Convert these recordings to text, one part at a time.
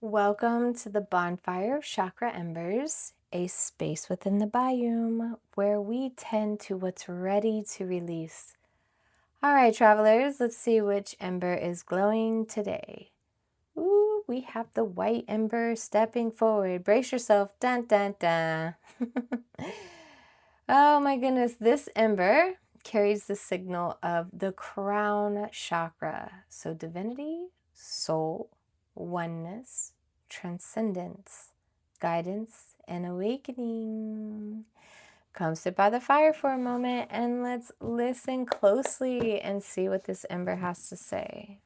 Welcome to the Bonfire of Chakra Embers, a space within the biome where we tend to what's ready to release. All right, travelers, let's see which ember is glowing today. Ooh, we have the white ember stepping forward. Brace yourself. Dun, dun, dun. Oh my goodness, this ember carries the signal of the crown chakra. So divinity, soul, oneness, transcendence, guidance, and awakening. Come sit by the fire for a moment and let's listen closely and see what this ember has to say.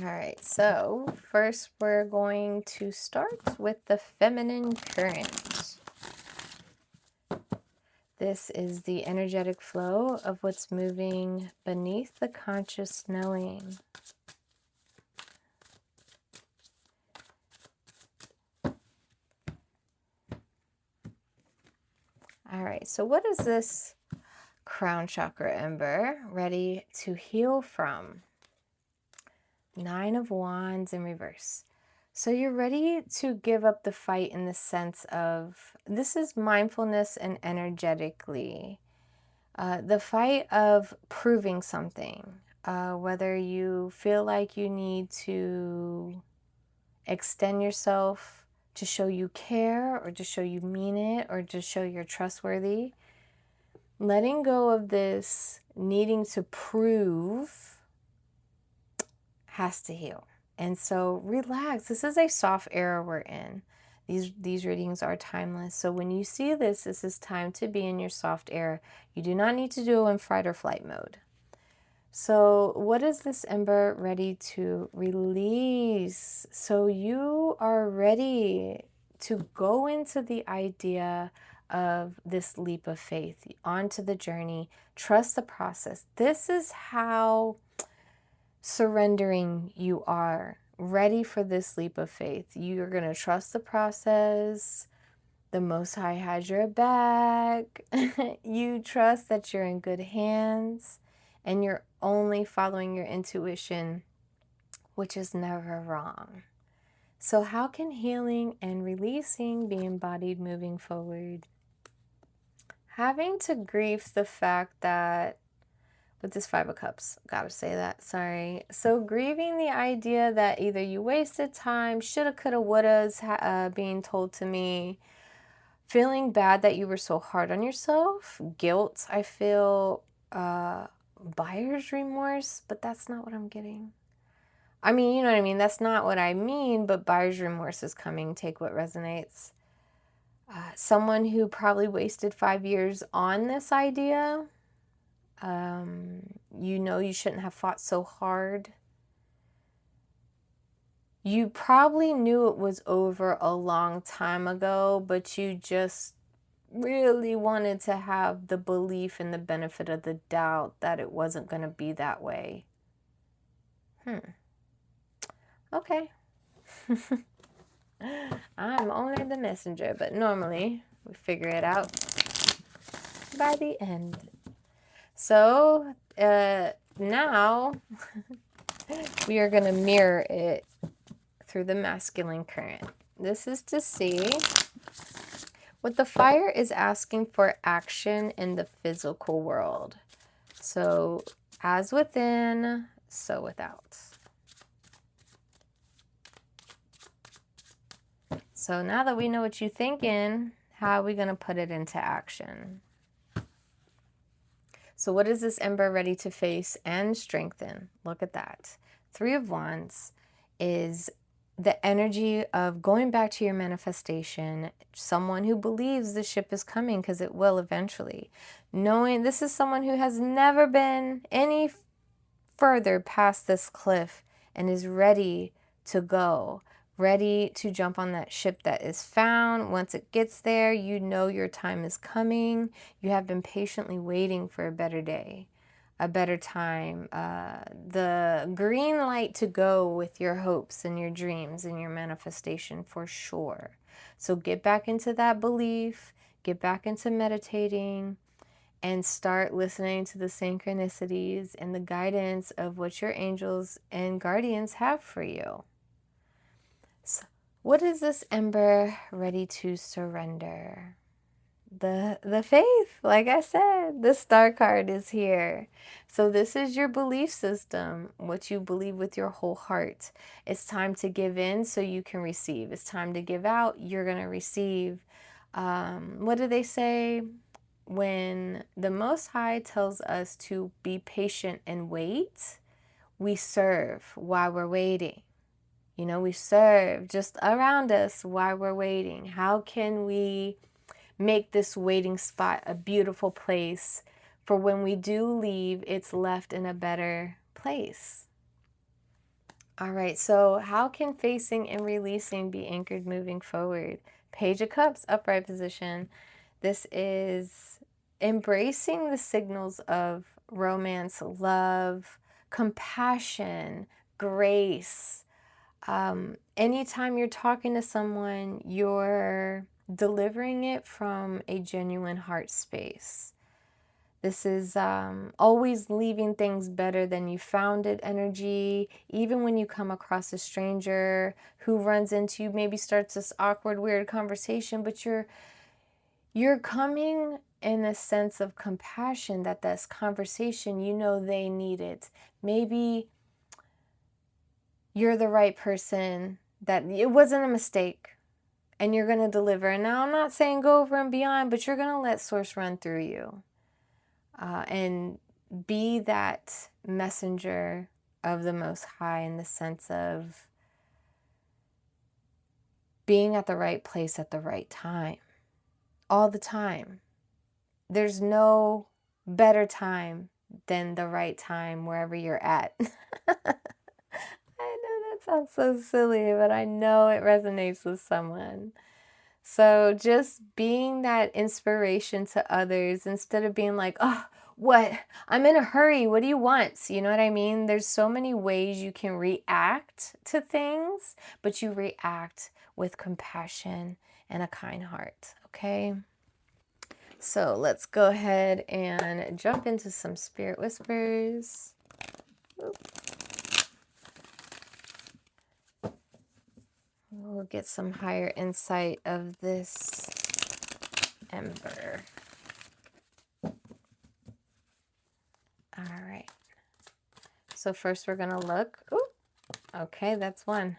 All right, so first we're going to start with the feminine current. This is the energetic flow of what's moving beneath the conscious knowing. All right, so what is this crown chakra ember ready to heal from? 9 of Wands in reverse. So you're ready to give up the fight in the sense of, this is mindfulness and energetically. The fight of proving something, whether you feel like you need to extend yourself to show you care or to show you mean it or to show you're trustworthy. Letting go of this needing to prove has to heal. And so relax. This is a soft era we're in. These readings are timeless. So when you see this, this is time to be in your soft era. You do not need to do it in fight or flight mode. So what is this ember ready to release? So you are ready to go into the idea of this leap of faith, onto the journey, trust the process. This is how surrendering you are, ready for this leap of faith. You're going to trust the process. The Most High has your back. You trust that you're in good hands and you're only following your intuition, which is never wrong. So how can healing and releasing be embodied moving forward? Having to grieve the fact that with this 5 of Cups, gotta say that, sorry. So grieving the idea that either you wasted time, shoulda, coulda, wouldas being told to me, feeling bad that you were so hard on yourself, guilt, I feel, buyer's remorse, but that's not what I'm getting. I mean, you know what I mean? That's not what I mean, but buyer's remorse is coming. Take what resonates. Someone who probably wasted 5 years on this idea. You know you shouldn't have fought so hard. You probably knew it was over a long time ago, but you just really wanted to have the belief and the benefit of the doubt that it wasn't going to be that way. Okay. I'm only the messenger, but normally we figure it out by the end. So now we are going to mirror it through the masculine current. This is to see what the fire is asking for action in the physical world. So as within, so without. So now that we know what you're thinking, how are we going to put it into action? So what is this ember ready to face and strengthen? Look at that. 3 of Wands is the energy of going back to your manifestation, someone who believes the ship is coming because it will eventually. Knowing this is someone who has never been any further past this cliff and is ready to go. Ready to jump on that ship that is found. Once it gets there, you know your time is coming. You have been patiently waiting for a better day, a better time, the green light to go with your hopes and your dreams and your manifestation for sure. So get back into that belief, get back into meditating, and start listening to the synchronicities and the guidance of what your angels and guardians have for you. So, what is this ember ready to surrender? The faith, like I said, the star card is here. So this is your belief system, what you believe with your whole heart. It's time to give in so you can receive. It's time to give out, you're going to receive. What do they say? When the Most High tells us to be patient and wait, we serve while we're waiting. You know, we serve just around us while we're waiting. How can we make this waiting spot a beautiful place for when we do leave, it's left in a better place? All right, so how can facing and releasing be anchored moving forward? Page of Cups, upright position. This is embracing the signals of romance, love, compassion, grace. Anytime you're talking to someone, you're delivering it from a genuine heart space. This is always leaving things better than you found it energy. Even when you come across a stranger who runs into you, maybe starts this awkward, weird conversation, but you're coming in a sense of compassion that this conversation, you know, they need it. Maybe you're the right person, that it wasn't a mistake, and you're going to deliver. And now I'm not saying go over and beyond, but you're going to let source run through you and be that messenger of the Most High, in the sense of being at the right place at the right time, all the time. There's no better time than the right time wherever you're at. I know that sounds so silly, but I know it resonates with someone. So just being that inspiration to others, instead of being like, oh, what? I'm in a hurry. What do you want? You know what I mean? There's so many ways you can react to things, but you react with compassion and a kind heart, okay? So let's go ahead and jump into some spirit whispers. Oop. We'll get some higher insight of this ember. All right. So first we're going to look. Ooh, okay, that's one.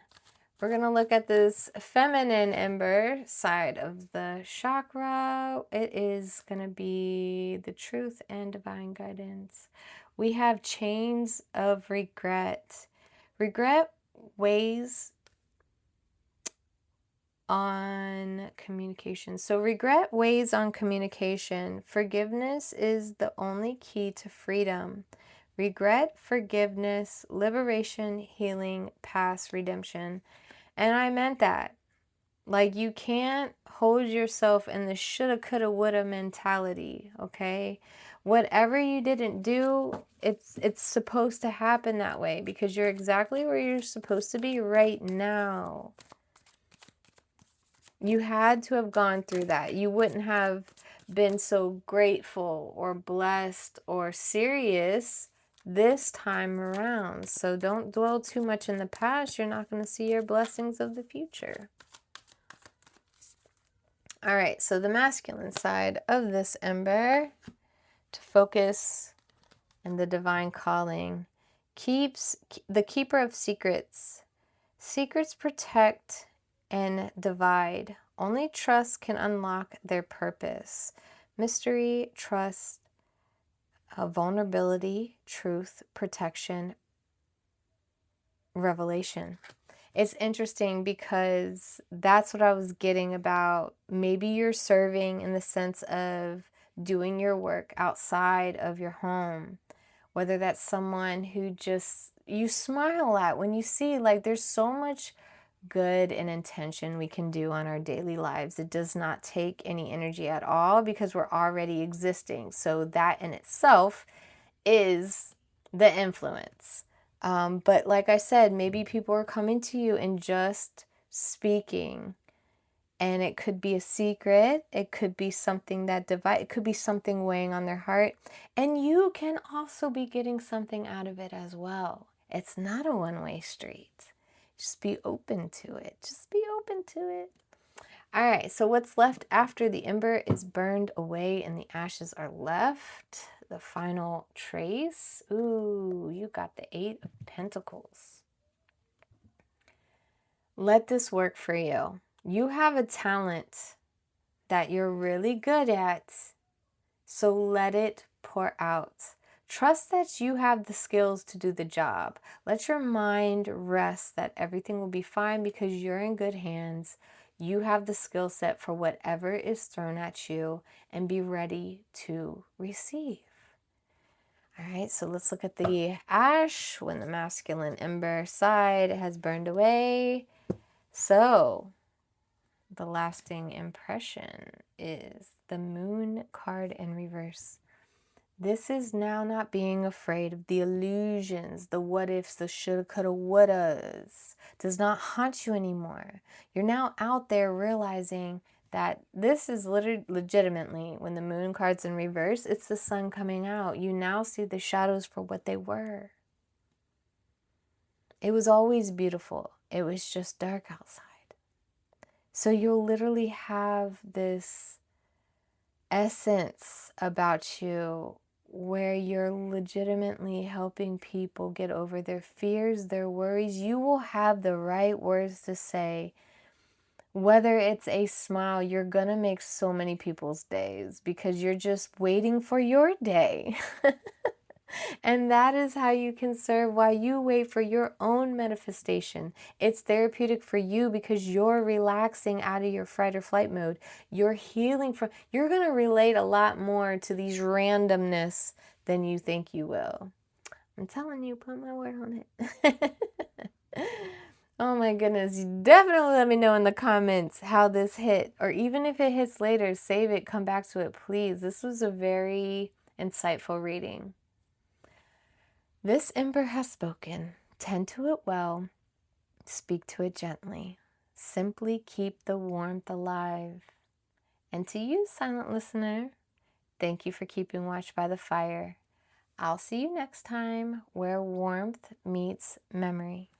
We're going to look at this feminine ember side of the chakra. It is going to be the truth and divine guidance. We have chains of regret. Regret weighs on communication. So regret weighs on communication. Forgiveness is the only key to freedom. Regret, forgiveness, liberation, healing, past redemption. And I meant that. Like, you can't hold yourself in the shoulda, coulda, woulda mentality, okay? Whatever you didn't do, it's supposed to happen that way, because you're exactly where you're supposed to be right now. You had to have gone through that. You wouldn't have been so grateful or blessed or serious this time around. So don't dwell too much in the past. You're not going to see your blessings of the future. All right, so the masculine side of this ember, to focus in the divine calling, keeps the keeper of secrets. Secrets protect and divide. Only trust can unlock their purpose. Mystery, trust, vulnerability, truth, protection, revelation. It's interesting because that's what I was getting about. Maybe you're serving in the sense of doing your work outside of your home, whether that's someone who just you smile at when you see, like, there's so much good and intention we can do on our daily lives. It does not take any energy at all because we're already existing. So that in itself is the influence. But like I said, maybe people are coming to you and just speaking And it could be a secret. It could be something that it could be something weighing on their heart. And you can also be getting something out of it as well. It's not a one-way street. Just be open to it. Just be open to it. All right, so what's left after the ember is burned away and the ashes are left. The final trace. Ooh, you got the 8 of Pentacles. Let this work for you. You have a talent that you're really good at, so let it pour out. Trust that you have the skills to do the job. Let your mind rest that everything will be fine because you're in good hands. You have the skill set for whatever is thrown at you, and be ready to receive. All right, so let's look at the ash when the masculine ember side has burned away. So the lasting impression is the Moon card in reverse. This is now not being afraid of the illusions, the what ifs, the shoulda, coulda, wouldas. Does not haunt you anymore. You're now out there realizing that this is legitimately, when the Moon card's in reverse, it's the sun coming out. You now see the shadows for what they were. It was always beautiful. It was just dark outside. So you'll literally have this essence about you where you're legitimately helping people get over their fears, their worries. You will have the right words to say. Whether it's a smile, you're gonna make so many people's days because you're just waiting for your day. And that is how you can serve while you wait for your own manifestation. It's therapeutic for you because you're relaxing out of your fight or flight mode. You're healing from, you're going to relate a lot more to these randomness than you think you will. I'm telling you, put my word on it. Oh my goodness. Definitely let me know in the comments how this hit. Or even if it hits later, save it, come back to it, please. This was a very insightful reading. This ember has spoken. Tend to it well. Speak to it gently. Simply keep the warmth alive. And to you, silent listener, thank you for keeping watch by the fire. I'll see you next time where warmth meets memory.